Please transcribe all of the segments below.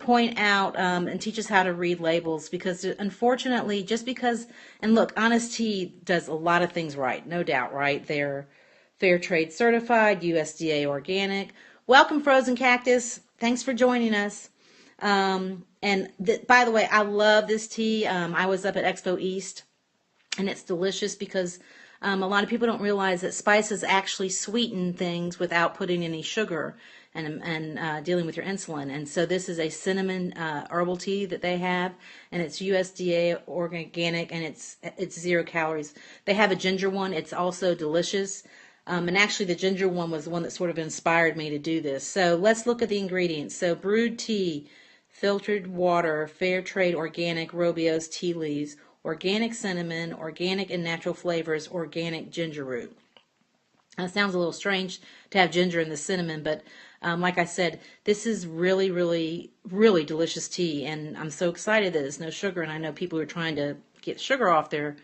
point out and teach us how to read labels, because unfortunately, just because, and look, Honest Tea does a lot of things right, no doubt, right? They're fair trade certified, USDA organic. Welcome, Frozen Cactus. Thanks for joining us. By the way, I love this tea. I was up at Expo East, and it's delicious because a lot of people don't realize that spices actually sweeten things without putting any sugar and dealing with your insulin. And so this is a cinnamon herbal tea that they have, and it's USDA organic, and it's 0 calories. They have a ginger one. It's also delicious. And actually the ginger one was the one that sort of inspired me to do this. So let's look at the ingredients. So brewed tea, filtered water, fair trade organic Robios tea leaves, organic cinnamon, organic and natural flavors, organic ginger root. Now, it sounds a little strange to have ginger in the cinnamon, but like I said, this is really, really, really delicious tea, and I'm so excited that there's no sugar. And I know people are trying to get sugar off their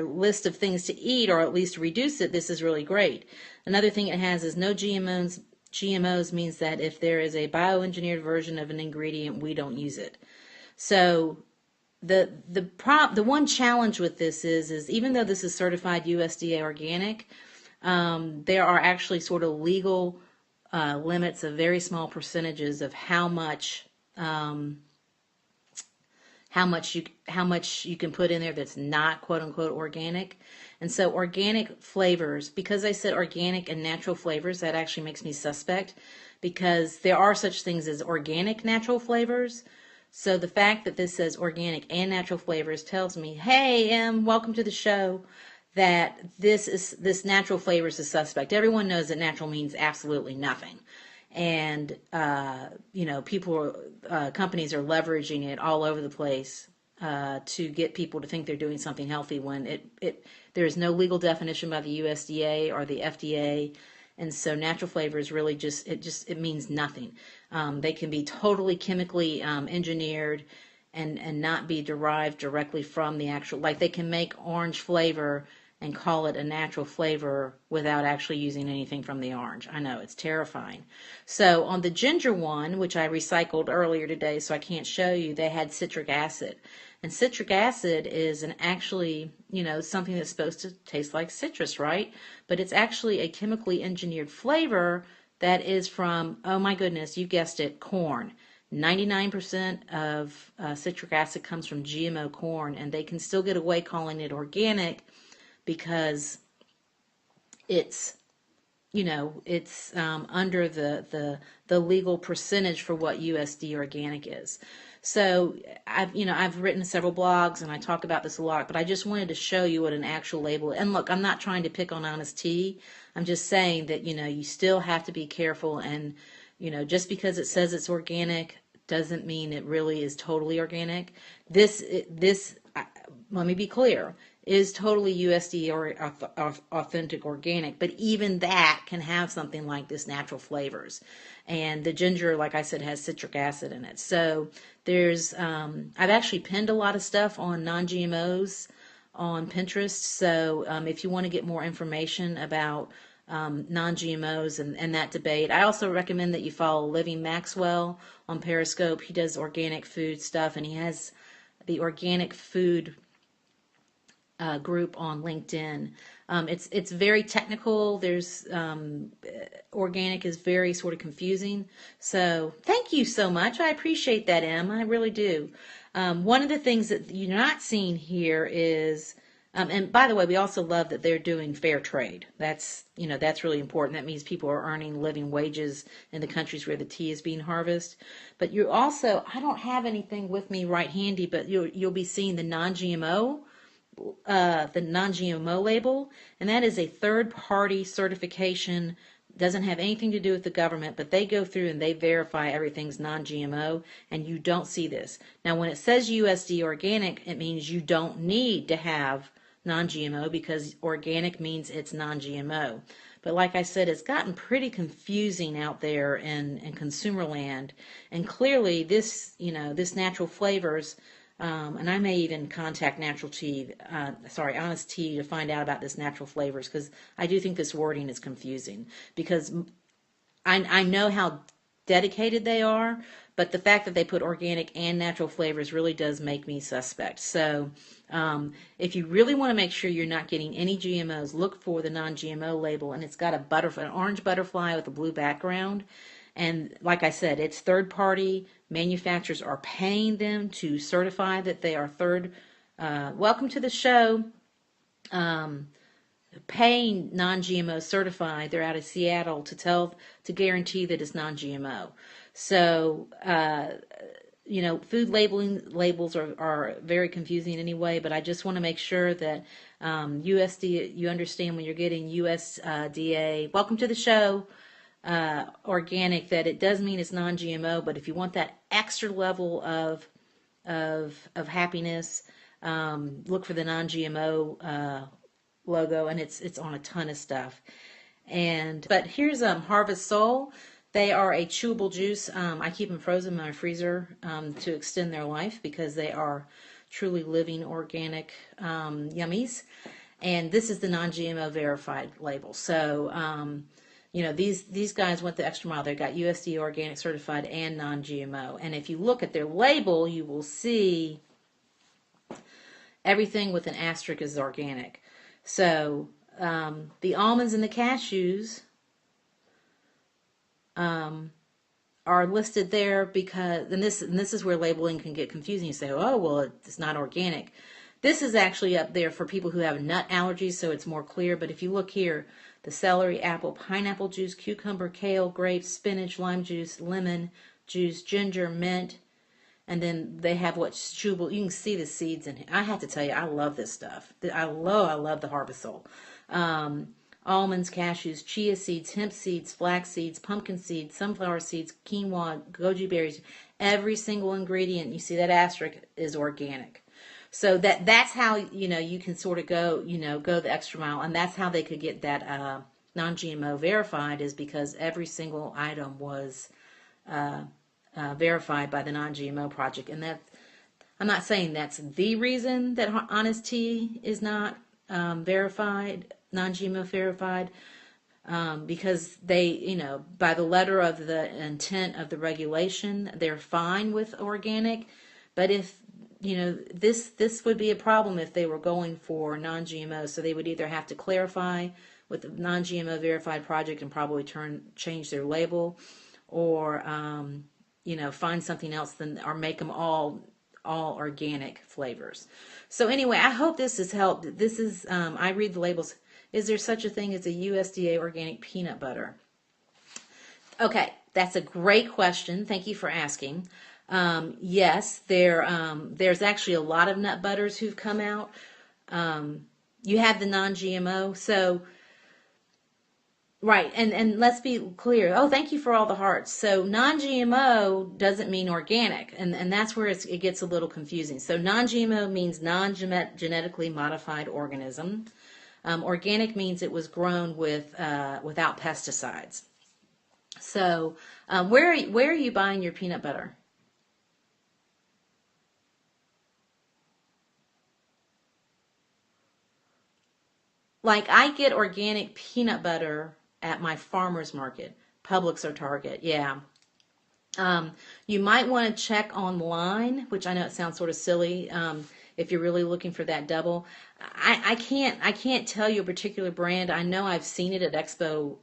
list of things to eat, or at least reduce it. This is really great. Another thing it has is no GMOs. GMOs means that if there is a bioengineered version of an ingredient, we don't use it. So the one challenge with this is even though this is certified USDA organic, there are actually sort of legal limits of very small percentages of how much you can put in there that's not quote unquote organic. And so organic flavors, because I said organic and natural flavors, that actually makes me suspect, because there are such things as organic natural flavors. So the fact that this says organic and natural flavors tells me, hey, welcome to the show, that this natural flavors is suspect. Everyone knows that natural means absolutely nothing. And companies are leveraging it all over the place to get people to think they're doing something healthy when there is no legal definition by the USDA or the FDA, and so natural flavors really it means nothing. They can be totally chemically engineered and not be derived directly from the actual. Like they can make orange flavor and call it a natural flavor without actually using anything from the orange. I know, it's terrifying. So on the ginger one, which I recycled earlier today, so I can't show you, they had citric acid. And citric acid is actually, something that's supposed to taste like citrus, right? But it's actually a chemically engineered flavor that is from, oh my goodness, you guessed it, corn. 99% of citric acid comes from GMO corn, and they can still get away calling it organic because it's under the legal percentage for what USD organic is. So I've written several blogs and I talk about this a lot, but I just wanted to show you what an actual label. And look, I'm not trying to pick on Honest Tea. I'm just saying that you still have to be careful, and just because it says it's organic doesn't mean it really is totally organic. This let me be clear, is totally USDA or authentic organic, but even that can have something like this natural flavors. And the ginger, like I said, has citric acid in it. So there's, I've actually pinned a lot of stuff on non-GMOs on Pinterest. So if you want to get more information about non-GMOs and that debate, I also recommend that you follow Living Maxwell on Periscope. He does organic food stuff, and he has the organic food group on LinkedIn. It's very technical. There's organic is very sort of confusing. So thank you so much. I appreciate that, Em. I really do. One of the things that you're not seeing here is, and by the way, we also love that they're doing fair trade. That's really important. That means people are earning living wages in the countries where the tea is being harvested. But you also, I don't have anything with me right handy, but you'll be seeing the non-GMO. The non-GMO label, and that is a third-party certification. Doesn't have anything to do with the government, but they go through and they verify everything's non-GMO, and you don't see this. Now, when it says USD organic, it means you don't need to have non-GMO, because organic means it's non-GMO. But like I said, it's gotten pretty confusing out there in consumer land, and clearly this natural flavors. And I may even contact Honest Tea to find out about this natural flavors, because I do think this wording is confusing. Because I know how dedicated they are, but the fact that they put organic and natural flavors really does make me suspect. So, if you really want to make sure you're not getting any GMOs, look for the non-GMO label, and it's got a butterfly, an orange butterfly with a blue background. And like I said, it's third party. Manufacturers are paying them to certify that they are third. Welcome to the show. Paying non-GMO certified. They're out of Seattle to guarantee that it's non-GMO. So, food labels are very confusing anyway, but I just want to make sure that USDA, you understand when you're getting USDA, welcome to the show, organic, that it does mean it's non-GMO, but if you want that extra level of happiness, look for the non-GMO logo, and it's on a ton of stuff. But here's Harvest Soul. They are a chewable juice. I keep them frozen in my freezer to extend their life because they are truly living organic yummies. And this is the non-GMO verified label. So these guys went the extra mile. They got USDA Organic certified and non-GMO. And if you look at their label, you will see everything with an asterisk is organic. So the almonds and the cashews are listed there because, and this is where labeling can get confusing. You say, oh, well, it's not organic. This is actually up there for people who have nut allergies, so it's more clear. But if you look here, the celery, apple, pineapple juice, cucumber, kale, grapes, spinach, lime juice, lemon juice, ginger, mint, and then they have what's chewable. You can see the seeds in here. I have to tell you, I love this stuff. I love the Harvest Soul. Almonds, cashews, chia seeds, hemp seeds, flax seeds, pumpkin seeds, sunflower seeds, quinoa, goji berries. Every single ingredient, you see that asterisk, is organic. So that's how you can sort of go the extra mile, and that's how they could get that non-GMO verified, is because every single item was verified by the Non-GMO Project. And I'm not saying that's the reason that Honest Tea is not verified, non-GMO verified, because they, by the letter of the intent of the regulation, they're fine with organic. But if, this would be a problem if they were going for non-GMO. So they would either have to clarify with the non-GMO verified project and probably change their label, or find something else or make them all organic flavors. So anyway, I hope this has helped. This is I read the labels. Is there such a thing as a USDA organic peanut butter? Okay, that's a great question. Thank you for asking. Yes, there's actually a lot of nut butters who've come out. You have the non-GMO, so right, and let's be clear. Oh, thank you for all the hearts. So non-GMO doesn't mean organic, and that's where it gets a little confusing. So non-GMO means non-genetically modified organism. Organic means it was grown without pesticides. So where are you buying your peanut butter? Like, I get organic peanut butter at my farmer's market, Publix or Target. Yeah. You might want to check online, which I know it sounds sort of silly, if you're really looking for that double. I can't tell you a particular brand. I know I've seen it at Expo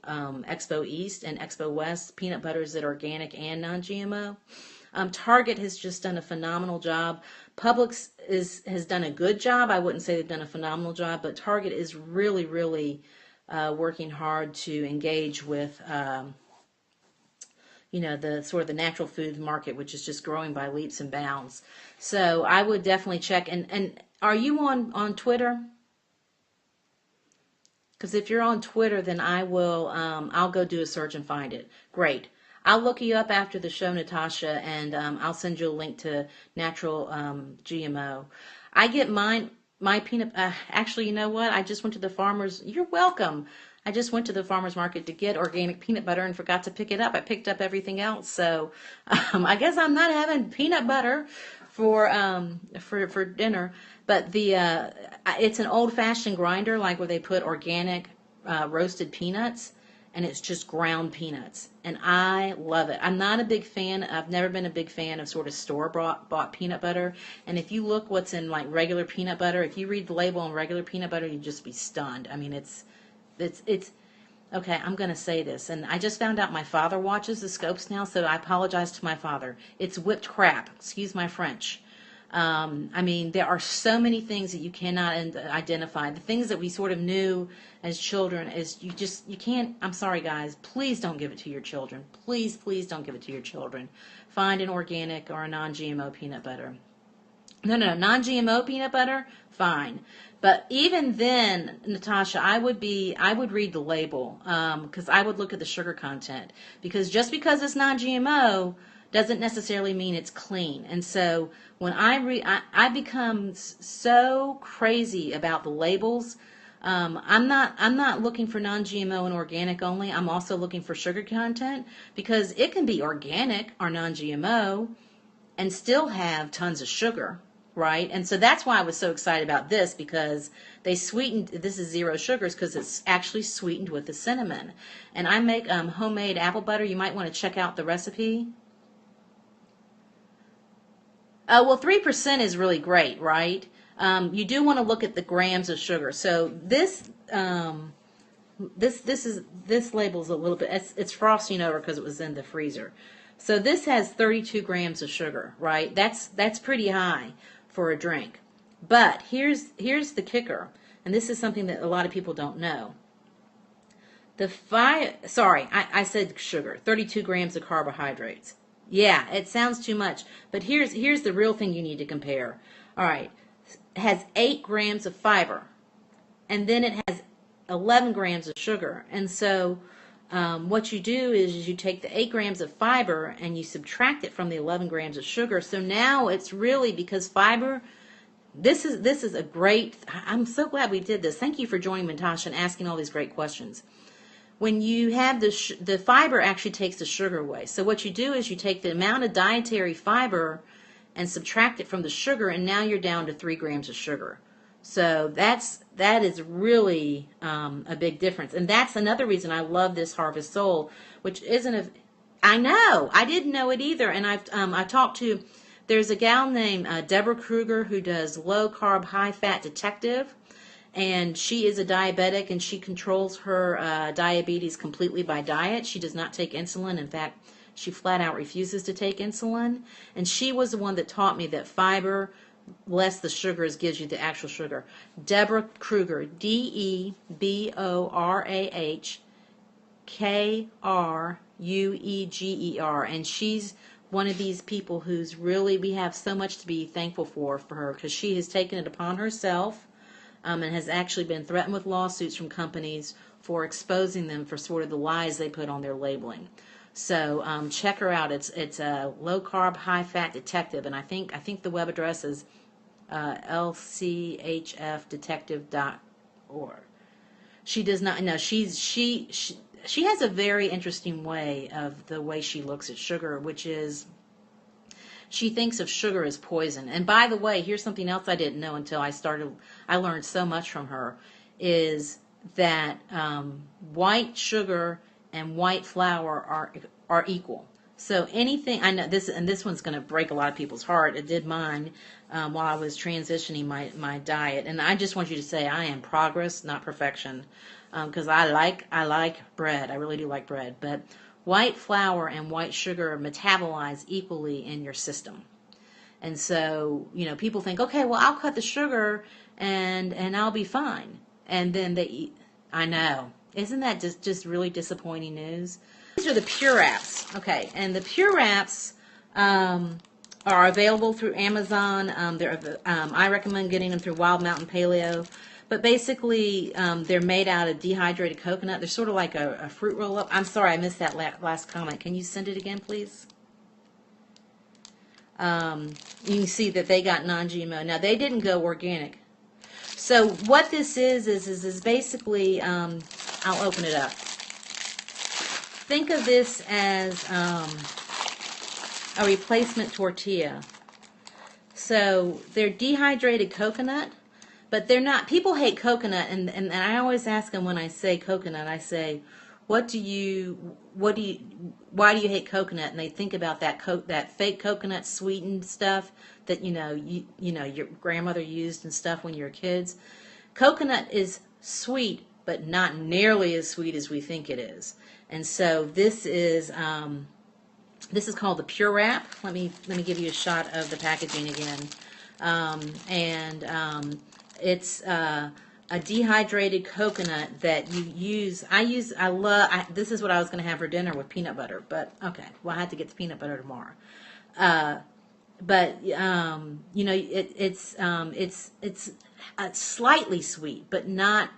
East and Expo West, peanut butters that are organic and non-GMO. Target has just done a phenomenal job. Publix has done a good job. I wouldn't say they've done a phenomenal job, but Target is really, really working hard to engage with the sort of the natural food market, which is just growing by leaps and bounds. So I would definitely check. And are you on Twitter? Because if you're on Twitter, then I'll go do a search and find it. Great. I'll look you up after the show, Natasha, and I'll send you a link to natural GMO. I get my peanut. Actually, you know what? I just went to the farmer's. You're welcome. I just went to the farmer's market to get organic peanut butter and forgot to pick it up. I picked up everything else, so I guess I'm not having peanut butter for dinner. But it's an old-fashioned grinder, like where they put organic roasted peanuts, and it's just ground peanuts. And I love it. I'm not a big fan. I've never been a big fan of sort of store-bought peanut butter. And if you look what's in like regular peanut butter, if you read the label on regular peanut butter, you'd just be stunned. I mean, it's okay, I'm going to say this, and I just found out my father watches the Scopes now, so I apologize to my father. It's whipped crap. Excuse my French. I mean, there are so many things that you cannot identify. The things that we sort of knew as children is you can't, I'm sorry guys, please don't give it to your children. Please, please don't give it to your children. Find an organic or a non-GMO peanut butter. No, non-GMO peanut butter, fine. But even then, Natasha, I would read the label, because I would look at the sugar content. Because just because it's non-GMO doesn't necessarily mean it's clean. And so when I become so crazy about the labels. I'm not looking for non-GMO and organic only. I'm also looking for sugar content, because it can be organic or non-GMO and still have tons of sugar, right? And so that's why I was so excited about this, because they sweetened, this is zero sugars because it's actually sweetened with the cinnamon. And I make homemade apple butter. You might want to check out the recipe. Well, 3% is really great, right? You do want to look at the grams of sugar. So this label's a little bit, it's frosting over because it was in the freezer. So this has 32 grams of sugar, right? That's pretty high for a drink. But here's the kicker, and this is something that a lot of people don't know. I said sugar, 32 grams of carbohydrates. Yeah, it sounds too much, but here's the real thing you need to compare. All right, it has 8 grams of fiber, and then it has 11 grams of sugar. And so what you do is you take the 8 grams of fiber and you subtract it from the 11 grams of sugar. So now it's really, because fiber, this is a great, I'm so glad we did this. Thank you for joining Natasha and asking all these great questions. When you have the fiber actually takes the sugar away. So what you do is you take the amount of dietary fiber and subtract it from the sugar, and now you're down to 3 grams of sugar. So that is really a big difference. And that's another reason I love this Harvest Soul, which isn't I know, I didn't know it either. And I talked to, there's a gal named Deborah Kruger who does low carb, high fat detective. And she is a diabetic, and she controls her diabetes completely by diet. She does not take insulin. In fact, she flat out refuses to take insulin. And she was the one that taught me that fiber less the sugars gives you the actual sugar. Deborah Kruger, DeborahKrueger. And she's one of these people who's really, we have so much to be thankful for her, because she has taken it upon herself. And has actually been threatened with lawsuits from companies for exposing them for sort of the lies they put on their labeling. So check her out. It's a low carb, high fat detective, and I think the web address is lchfdetective.org. She does not. No, she has a very interesting way of the way she looks at sugar, which is, she thinks of sugar as poison. And by the way, here's something else I didn't know until I learned so much from her, is that white sugar and white flour are equal. So anything, I know this, and this one's going to break a lot of people's heart. It did mine while I was transitioning my diet. And I just want you to say I am progress, not perfection, because I like bread. I really do like bread. But white flour and white sugar metabolize equally in your system. And so, people think, okay, well, I'll cut the sugar and I'll be fine. And then they eat. I know. Isn't that just really disappointing news? These are the Pure Apps. Okay, and the Pure Apps are available through Amazon. I recommend getting them through Wild Mountain Paleo. But basically, they're made out of dehydrated coconut. They're sort of like a fruit roll-up. I'm sorry, I missed that last comment. Can you send it again, please? You can see that they got non-GMO. Now, they didn't go organic. So what this is basically, I'll open it up. Think of this as a replacement tortilla. So they're dehydrated coconut. But they're not, people hate coconut, and I always ask them when I say coconut, I say, what do you, why do you hate coconut? And they think about that fake coconut sweetened stuff that, your grandmother used and stuff when you were kids. Coconut is sweet, but not nearly as sweet as we think it is. And so this is called the Pure Wrap. Let me give you a shot of the packaging again. It's a dehydrated coconut that you use. This is what I was going to have for dinner with peanut butter, but okay, well, I had to get the peanut butter tomorrow. But it's slightly sweet, but not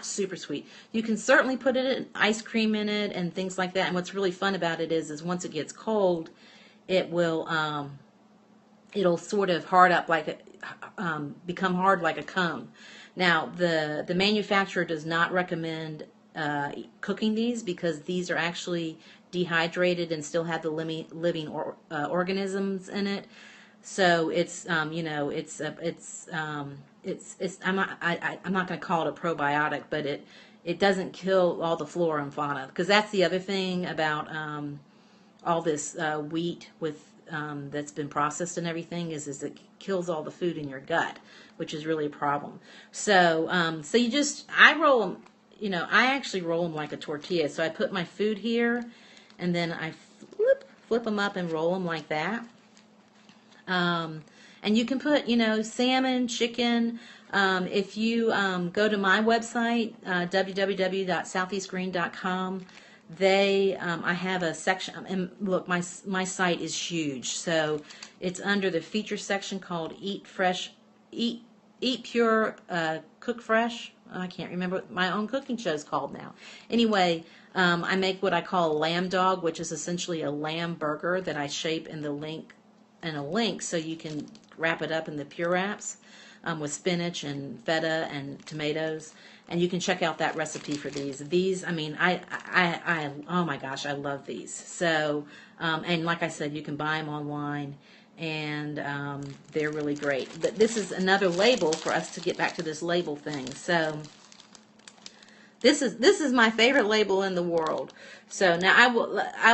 super sweet. You can certainly put ice cream in it and things like that. And what's really fun about it is once it gets cold, it will it'll sort of become hard like a cone. Now the manufacturer does not recommend cooking these because these are actually dehydrated and still have the living organisms in it. So it's I'm not going to call it a probiotic, but it doesn't kill all the flora and fauna, because that's the other thing about all this wheat with that's been processed and everything is it kills all the food in your gut, which is really a problem. So I roll them. I actually roll them like a tortilla. So I put my food here, and then I flip them up and roll them like that. And you can put, salmon, chicken. If you go to my website, www.southeastgreen.com, I have a section, and look, my site is huge, so it's under the feature section called Eat Pure, Cook Fresh. I can't remember what my own cooking show is called now. Anyway, I make what I call a lamb dog, which is essentially a lamb burger that I shape in a link so you can wrap it up in the Pure Wraps with spinach and feta and tomatoes. And you can check out that recipe for these. These, oh my gosh, I love these. So, and like I said, you can buy them online, and they're really great. But this is another label for us to get back to this label thing. So, this is my favorite label in the world. So now I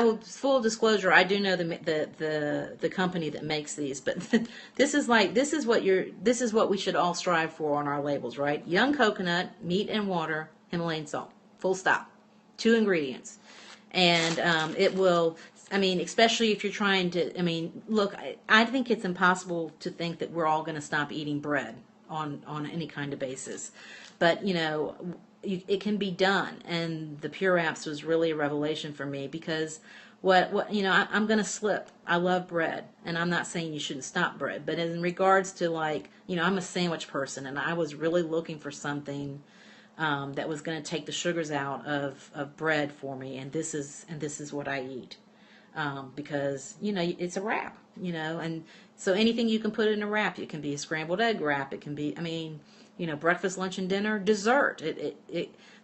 will full disclosure, I do know the company that makes these, but this is what we should all strive for on our labels, right? Young coconut, meat and water, Himalayan salt. Full stop. 2 ingredients. And it will, especially if you're trying to, look, I think it's impossible to think that we're all going to stop eating bread on any kind of basis. But, it can be done, and the Pure Wraps was really a revelation for me, because I'm going to slip. I love bread, and I'm not saying you shouldn't stop bread, but in regards to I'm a sandwich person, and I was really looking for something that was going to take the sugars out of bread for me, and this is what I eat, because it's a wrap, and so anything you can put in a wrap. It can be a scrambled egg wrap. It can be, breakfast, lunch, and dinner, dessert.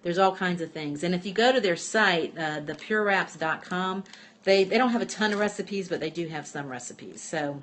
There's all kinds of things. And if you go to their site, thepurewraps.com, they don't have a ton of recipes, but they do have some recipes. So